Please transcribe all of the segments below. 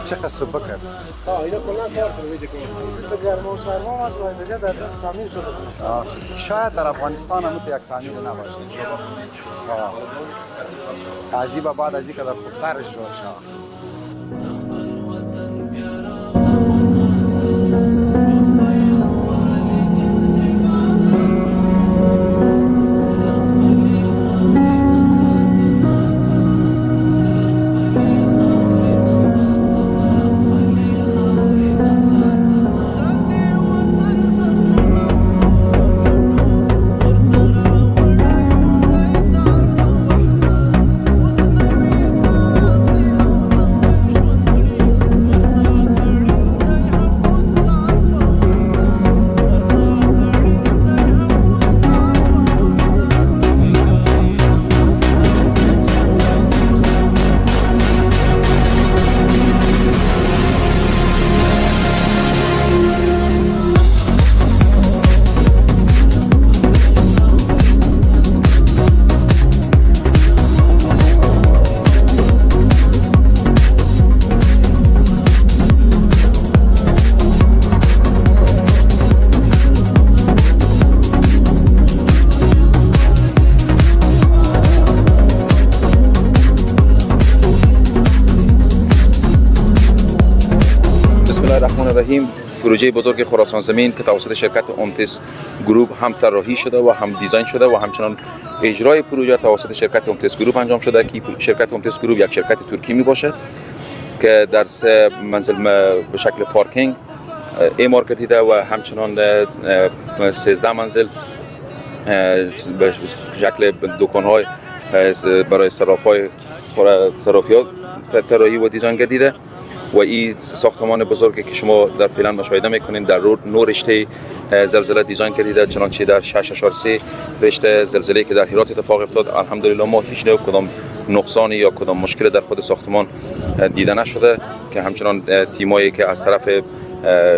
چقدر سبک است. اینا کلا کار شده میده که این گرما و سرما است و دیگه در تعمیر شده باشه. شاید در افغانستان هم یک تعمیر نباشه. از این بعد از این که در خودترش جور شد. رحیم پروژه بزرگ خراسان زمین که توسط شرکت اومتس گروپ هم طراحی شده و هم دیزاین شده و همچنان اجرای پروژه توسط شرکت اومتس گروپ انجام شده که شرکت اومتس گروپ یک شرکت ترکی می باشه که در 3 منزل به شکل پارکینگ اعمار کرده و همچنان 13 منزل به شکل دکان‌های برای صرافیات طراحی و دیزاین گردیده و این ساختمان بزرگی که شما در فعلا مشاهده میکنین در نو رشته زلزله دیزاین کردیده، چنانچه در 6.3 رشته زلزله که در هرات اتفاق افتاد الحمدلله ما هیچ نوع کدام نقصانی یا کدام مشکل در خود ساختمان دیده نشده که همچنان تیمایی که از طرف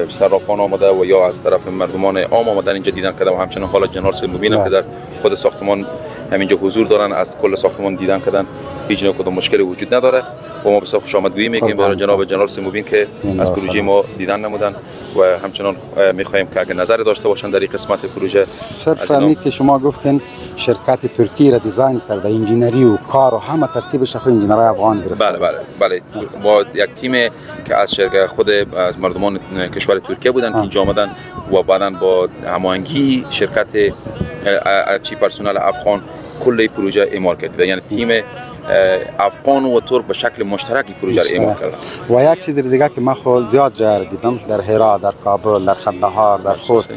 صرافان آمده و یا از طرف مردمان عام آمدن اینجا دیدن کردن و همچنان حالا جنرال سیموبین که در خود ساختمان همینجا حضور دارن از کل ساختمان دیدن کردن هیچ نوع کدام مشکلی وجود نداره و ما بسیار خوش آمدگویی میگیم برای جناب جنرال سیموبین که از پروژه ما دیدن نمودن و همچنان میخواهیم که اگر نظر داشته باشن در این قسمت پروژه. صرف همی که شما گفتین شرکت ترکی را دیزاین کرده، انجینری و کار و همه ترتیبش خود انجینرهای افغان گرفته. بله با یک تیم که از شرکت خود از مردمان کشور ترکیه بودن که اینجا آمدن و بعداً با هماهنگی شرکت چی پرسنل افغان کل پروژه اعمال کرده، یعنی تیم افغان و ترک به شکل مشترک پروژه را اعمال کردن. و یک چیز دیگه که من خود زیاد جای دیدم در هرات، در کابل، در قندهار، در خوست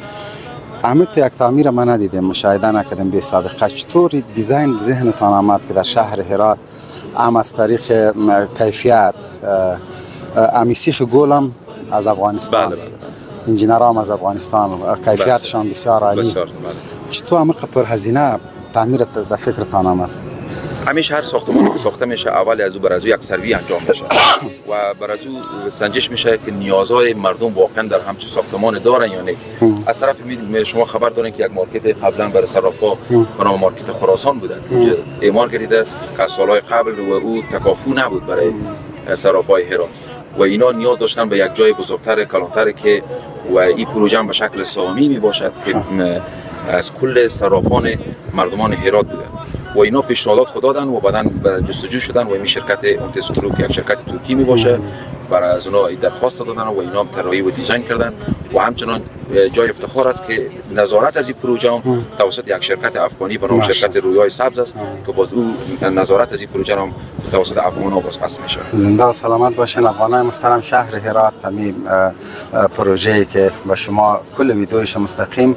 امیت یک تعمیر من ندیدم، مشاهده نکردم به سابقه. چطور دیزاین ذهنتان آمد که در شهر هرات هم از طریق کیفیت امیسیخ گولم از افغانستان، انجینرام از افغانستان، کیفیتشان بسیار عالی. چطور عمق پرهزینه تعمیر در فکرتان آمد؟ همیشه هر ساختمان که ساخته میشه اول از او بر از او یک سروی انجام میشه و بر از او سنجش میشه که نیازهای مردم واقعا در همچین ساختمان دارن یا نه. از طرف شما خبر دارین که یک مارکت قبلا برای صرافا به نام مارکت خراسان بوده که اعمال کردیده که از سالهای قبل و او تکافو نبود برای صرافای هرات و اینا نیاز داشتن به یک جای بزرگتر کلانتر که و این پروژه هم به شکل سهامی می باشد که از کل صرافان مردمان هرات بوده و اینا پیشنهادات خود دادن و بعداً جستجو شدن و این شرکت اومتس گروپ که یک شرکت ترکی می باشه برای از اونها درخواست دادن و اینا هم طراحی و دیزاین کردن و همچنان جای افتخار است که نظارت از این پروژه هم توسط یک شرکت افغانی به نام شرکت رویای سبز است که باز او نظارت از این پروژه هم توسط افغان‌ها باز پس میشه. زنده و سلامت باشین افغانای محترم. شهر هرات تمیم پروژه‌ای که با شما کل ویدیوش مستقیم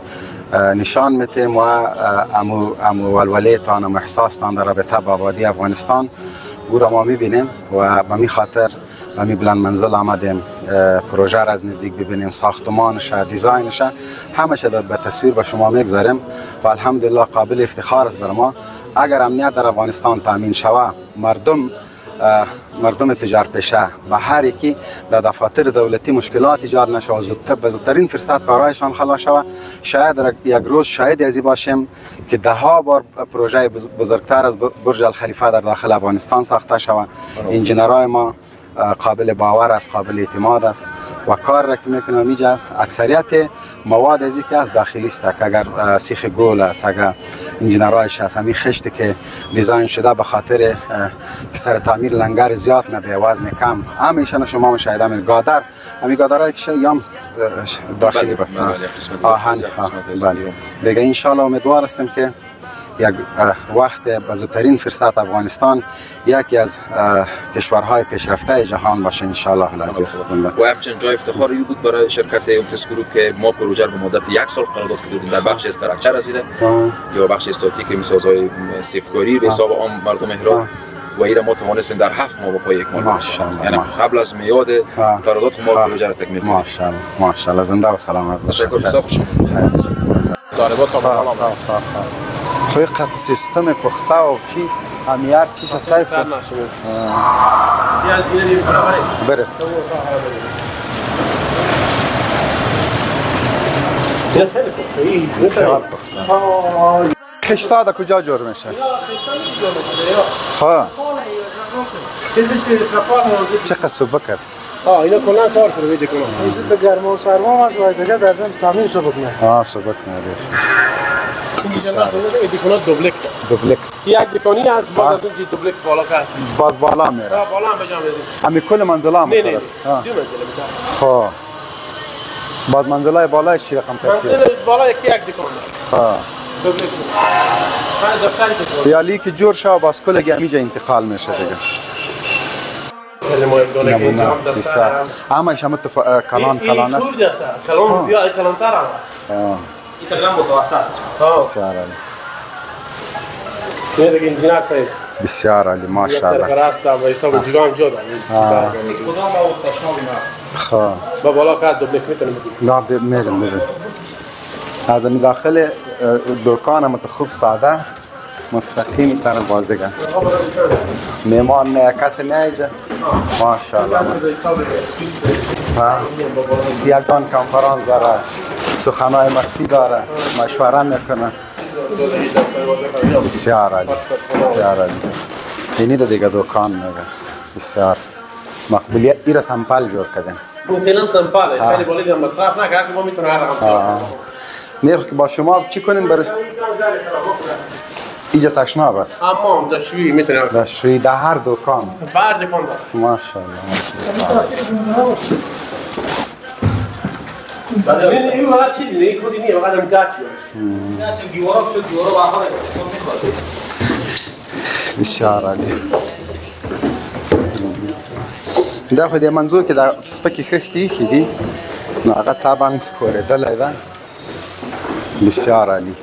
نشان میتیم و امو ولولیتان و احساستان در رابطه با آبادی افغانستان او را ما میبینیم و به می خاطر به می بلند منزل آمدیم پروژه را از نزدیک ببینیم، ساختمانش، دیزاینش، همش به تصویر به شما میگذاریم و الحمدلله قابل افتخار است برای ما. اگر امنیت در افغانستان تامین شود، مردم تجار پیشه و هر یکی در دفاتر دولتی مشکلات ایجاد نشه و زودترین فرصت کارهایشان خلاص شود، شاید یک روز شاهد ازی باشیم که ده ها بار پروژه بزرگتر از برج الخلیفه در داخل افغانستان ساخته شود. انجینرهای ما قابل باور است، قابل اعتماد است و کار را که میکنه اینجا اکثریت مواد ازی که از داخلی است، که اگر سیخ گل است، اگر انجینرایش است، همین خشتی که دیزاین شده به خاطر که سر تعمیر لنگر زیاد نبه، وزن کم، همیشه شما مشاهده می گادر، همین گادرایی که یام داخلی به آهن. بله دیگه ان شاء الله امیدوار هستم که یک وقت به زودترین فرصت افغانستان یکی از کشورهای پیشرفته جهان باشه ان شاء الله العزیز. و همچنین جای افتخاری بود برای شرکت امتس گروپ که ما پروژه به مدت 1 سال قرارداد کردیم در بخش استراکچر از یا بخش استاتیک میسازهای سیفگاری به حساب عام مردم هرات و ایره ما توانستیم در 7 ماه با پای یک ماه یعنی قبل از میاد قرارداد ما پروژه را تکمیل کردیم. ماشاءالله ماشاءالله زنده و سلامت باشید. تشکر بسیار خوش. طالبات خوی قد سیستم پخته و چی همیار چیش سایف بره خشتا دا کجا جور میشه؟ خواه چقدر سبک است؟ اینا کلا کار شده ویدی کنم اینجا به گرما و سرما هست و دیگه در جمع تعمیر سبک نه سبک نداره دیکونات دوبلکس دوبلکس یک دیکونی از باز از اونجا دوبلکس بالا که هست باز بالا میره بالا هم بجام بزید همی کل منزله هم نه میره 2 منزله میده خواه باز منزله بالایش چی رقم ترکیه؟ منزله بالا یک دیکون خواه یا لی که جور شا باز کل همیجا انتقال میشه دیگه نمونه بسیار همش هم کلان است کلان زیاد کلانتر هم است این تقریبا متوسط بسیار عالی این دیگه انجینر سید بسیار عالی ماشاءالله سرپرست و حساب جگان جدا کدام او تشنابی است خواه با بالا که دوبلک میتونه بگیری نه میرم از این داخل دکانم تو خوب ساده مستقیم تر باز دیگه میمان نه کسی نیجه ماشاءالله یکان کنفرانس داره سخنهای مخفی داره مشوره میکنه بسیار عالی بسیار عالی اینی رو دیگه دکان میگه بسیار مقبولیت ایره سمپل جور کردن اون فعلا سمپله خیلی بالا هم مصرف نکرد ما میتونه هر رقم نه که با شما چی کنین برای اینجا تشناب است اما دشویی میتونه دشویی در هر دکان بر دکان داره ماشاءالله بعد این واقعا چیزی نه کدی نیه واقعا هم گاچی گاچی دیوارا شد دیوارا باهاره بسیار عالی دا خو دې منظور کې دا سپکې خښتې ایښې دي نو هغه طبعا کورېدلی ده بسیار عالی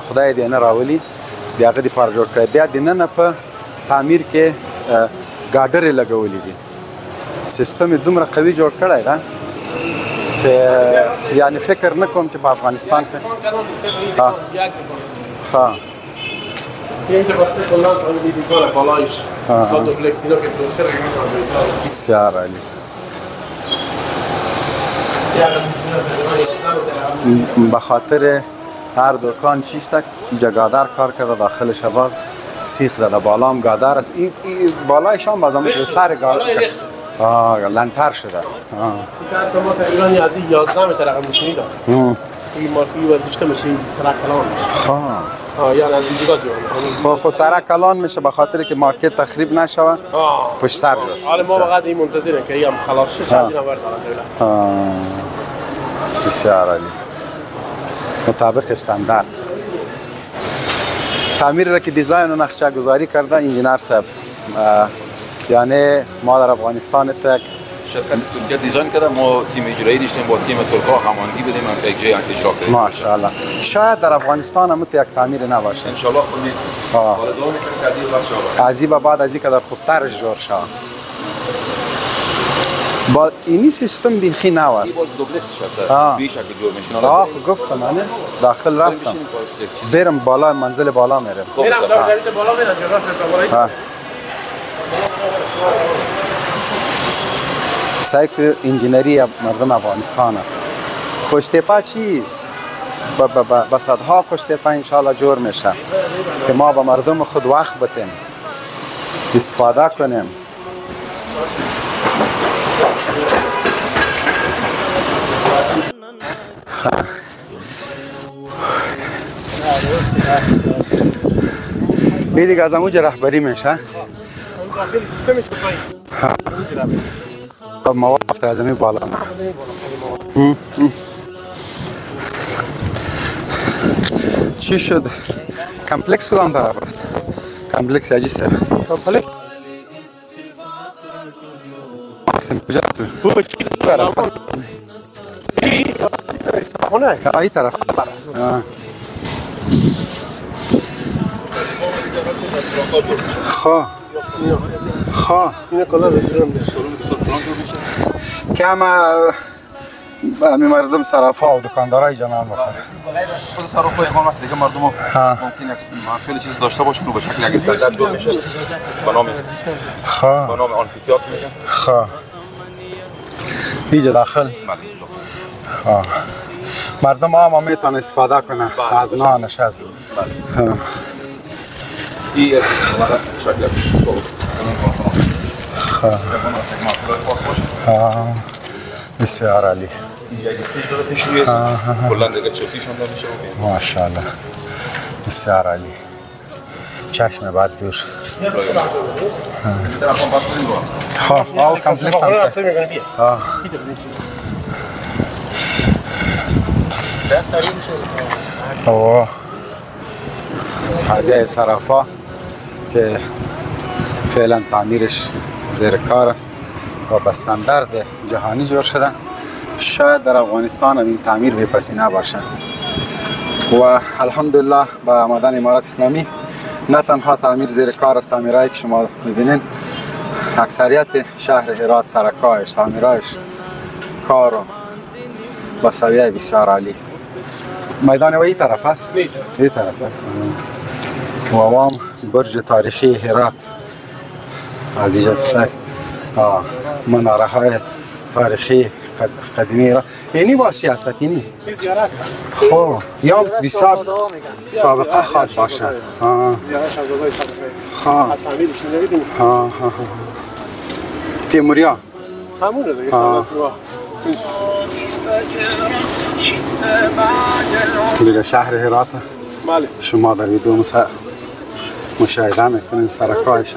خدای دې نه راولي د هغه دپاره جوړ کړی بیا دننه په تعمیر کې ګاډرې لګولې دي سیستم یې دومره قوي جوړ کړی ده چې یعنی فکر نه کوم چې په افغانستان کې بسیار عالی به خاطر هر دکان چیست اینجا گادر کار کرده داخلش باز سیخ زده بالا هم گادر است این بالایش هم باز هم سر گادر لنتر شده ما تقریبا یازی 11 متر رقم ماشینی داره این مارکی و داشته ماشین سرک کلان میشه یعنی از اینجا دیوانه خب سرک کلان میشه به خاطر که مارکت تخریب نشوه پشت سر حالا ما فقط این منتظریم که این خلاص شه شد اینا برد بسیار عالی مطابق استاندارد تعمیر را که دیزاین و نقشه گذاری کرده انجینر صاحب یعنی ما در افغانستان یک شرکت ترکیه دیزاین کرده ما تیم اجرایی داشتیم با تیم ترکا هماهنگی بدیم یک جای اجرا کنیم ماشاءالله شاید در افغانستان هم یک تعمیر نباشه ان شاء الله خود نیست حالا دعا میکنیم که از این بخش از این بعد از این که در خوبترش جور شود با اینی سیستم بیخی نو است این دوبلکسش هست بیش اگه جور میشین آه گفتم من داخل رفتم برم بالا منزل بالا میرم میرم در بالا میرم جراش بالا سایک انجینری مردم افغانستان خوشتپا چیست با صدها خوشتپا انشالله جور میشه که ما به مردم خود وقت بدیم، استفاده کنیم. این دیگه از اونجا رهبری میشه. مواد از زمین بالا. چی شد؟ کمپلکس کدام طرف است؟ کمپلکس یاجی سه. کمپلکس؟ کجا تو؟ طرف. خونه؟ ای طرف. خواه اینه کلا رستوران میشه که همه مردم صرافا و دکاندارای جنان بخوره. صرافا یکان وقت دیگه مردم ممکنه خیلی چیز داشته باشن و به شکل یک استندرد دور میشه به نام آنفیتیاتر میگن. اینجا داخل مردم هم میتونن استفاده کنن از نانش از این شکل بسیار عالی. ماشاءالله بسیار عالی. چشم بعد دور. آه کمپلکس هم سه. هدیه صرافا که فعلا تعمیرش زیر کار است و به استاندارد جهانی جور شده. شاید در افغانستان هم این تعمیر بپسی نباشه و الحمدلله با آمدن امارت اسلامی نه تنها تعمیر زیر کار است، تعمیرهایی که شما میبینین اکثریت شهر هرات سرکایش تعمیرهایش کار و با سویه بسیار عالی. میدان و این طرف است؟ این طرف است و عوام برج تاریخی هرات از اینجا بسیار مناره های تاریخی قدیمی را اینی باسی هست اینی؟ خب یا بسیار سابقه خواد باشه. تیموریا همونه دیگه. دیگه شهر هرات شما در ویدیو مشاهده میکنین سرکایش.